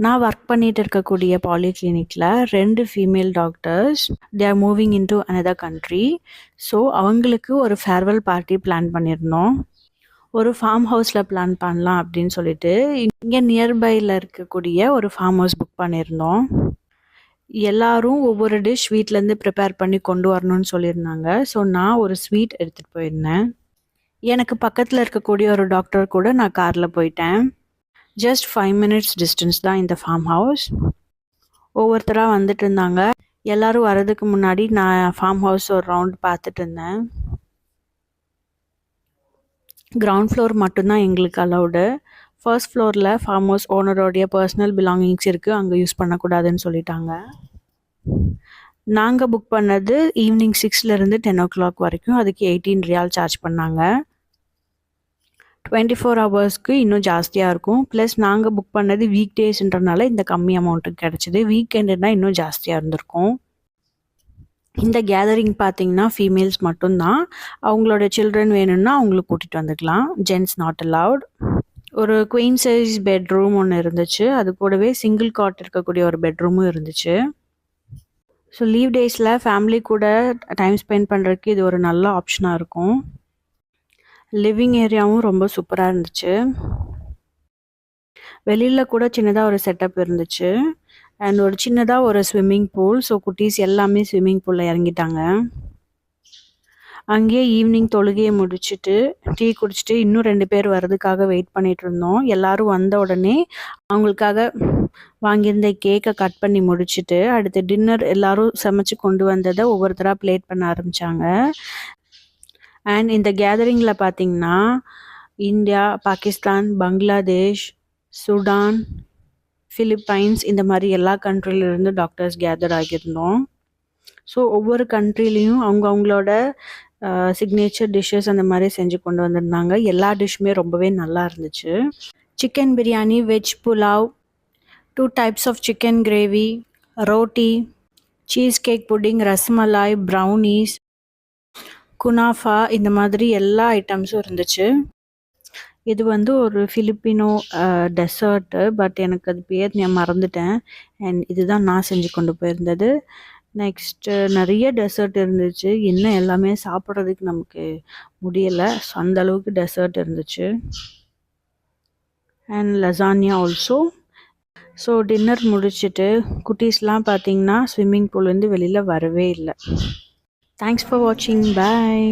நான் ஒர்க் பண்ணிட்டு இருக்கக்கூடிய பாலிகிளினிக்கில் 2 female doctors they are moving into another country. So அவங்களுக்கு ஒரு ஃபேர்வெல் பார்ட்டி பிளான் பண்ணியிருந்தோம். ஒரு ஃபார்ம் ஹவுஸில் பிளான் பண்ணலாம் அப்படின்னு சொல்லிட்டு இங்கே நியர்பையில் இருக்கக்கூடிய ஒரு ஃபார்ம் ஹவுஸ் புக் பண்ணியிருந்தோம். எல்லாரும் ஒவ்வொரு டிஷ் வீட்டிலேருந்து ப்ரிப்பேர் பண்ணி கொண்டு வரணும்னு சொல்லியிருந்தாங்க. ஸோ நான் ஒரு ஸ்வீட் எடுத்துகிட்டு போயிருந்தேன். எனக்கு பக்கத்தில் இருக்கக்கூடிய ஒரு டாக்டர் கூட நான் காரில் போயிட்டேன். ஜஸ்ட் 5 மினிட்ஸ் டிஸ்டன்ஸ் தான் இந்த ஃபார்ம் ஹவுஸ். ஒவ்வொருத்தராக வந்துட்டு இருந்தாங்க. எல்லோரும் வர்றதுக்கு முன்னாடி நான் ஃபார்ம் ஹவுஸ் ஒரு ரவுண்ட் பார்த்துட்டு இருந்தேன். கிரவுண்ட் ஃப்ளோர் மட்டும்தான் எங்களுக்கு அலௌடு. ஃபர்ஸ்ட் ஃப்ளோரில் ஃபார்ம் ஹவுஸ் ஓனரோடைய பர்சனல் பிலாங்கிங்ஸ் இருக்குது, அங்கே யூஸ் பண்ணக்கூடாதுன்னு சொல்லிட்டாங்க. நாங்கள் புக் பண்ணது ஈவினிங் 6லேருந்து 10 o'clock வரைக்கும். அதுக்கு 18 ரியால் சார்ஜ் பண்ணாங்க. 24 ஹவர்ஸ்க்கு இன்னும் ஜாஸ்தியாக இருக்கும். ப்ளஸ் நாங்கள் புக் பண்ணது வீக் டேஸ்ன்றனால இந்த கம்மி அமௌண்ட்டுக்கு கிடச்சிது. வீக்கெண்டுனா இன்னும் ஜாஸ்தியாக இருந்திருக்கும். இந்த கேதரிங் பார்த்திங்கன்னா ஃபீமேல்ஸ் மட்டும்தான். அவங்களோட சில்ட்ரன் வேணும்னா அவங்களுக்கு கூட்டிகிட்டு வந்துக்கலாம். Gents not allowed. ஒரு குவீன் சைஸ் பெட்ரூம் ஒன்று இருந்துச்சு. அது கூடவே சிங்கிள் காட் இருக்கக்கூடிய ஒரு பெட்ரூமும் இருந்துச்சு. ஸோ லீவ் டேஸில் ஃபேமிலி கூட டைம் ஸ்பெண்ட் பண்ணுறதுக்கு இது ஒரு நல்ல ஆப்ஷனாக இருக்கும். லிவிங் ஏரியாவும் ரொம்ப சூப்பராக இருந்துச்சு. வெளியில் கூட சின்னதாக ஒரு செட்டப் இருந்துச்சு. அண்ட் ஒரு சின்னதாக ஒரு ஸ்விம்மிங் பூல். ஸோ குட்டீஸ் எல்லாமே ஸ்விம்மிங் பூலில் இறங்கிட்டாங்க. அங்கேயே ஈவினிங் தொழுகையை முடிச்சுட்டு டீ குடிச்சிட்டு இன்னும் 2 பேர் வர்றதுக்காக வெயிட் பண்ணிகிட்டு இருந்தோம். எல்லோரும் வந்த உடனே அவங்களுக்காக வாங்கியிருந்த கேக்கை கட் பண்ணி முடிச்சுட்டு அடுத்து டின்னர் எல்லோரும் சமைச்சு கொண்டு வந்ததை ஒவ்வொருத்தராக பிளேட் பண்ண ஆரம்பித்தாங்க. அண்ட் இந்த கேதரிங்கில் பார்த்திங்கன்னா India, Pakistan, Bangladesh, Sudan, Philippines இந்த மாதிரி எல்லா கண்ட்ரிலிருந்து டாக்டர்ஸ் கேதர் ஆகியிருந்தோம். ஸோ ஒவ்வொரு கண்ட்ரிலையும் அவங்களோட சிக்னேச்சர் டிஷ்ஷஸ் அந்த மாதிரி செஞ்சு கொண்டு வந்திருந்தாங்க. எல்லா டிஷ்ஷுமே ரொம்பவே நல்லா இருந்துச்சு. Chicken biryani, veg pulao, 2 types of chicken gravy, roti, cheese cake pudding, rasmalai, brownies, குனாஃபா இந்த மாதிரி எல்லா ஐட்டம்ஸும் இருந்துச்சு. இது ஒரு ஃபிலிப்பினோ டெசர்ட்டு. பட் எனக்கு அது பேர் நான் மறந்துட்டேன். அண்ட் இதுதான் நான் செஞ்சு கொண்டு போயிருந்தது. நெக்ஸ்ட்டு நிறைய டெசர்ட் இருந்துச்சு. என்ன எல்லாமே சாப்பிட்றதுக்கு நமக்கு முடியலை. ஸோ அந்தளவுக்கு டெசர்ட் இருந்துச்சு. And lasagne also. So dinner முடிச்சுட்டு குட்டீஸ்லாம் பார்த்திங்கன்னா ஸ்விம்மிங் பூல்லேருந்து வெளியில் வரவே இல்லை. தேங்க்ஸ் ஃபார் வாட்சிங். பாய்.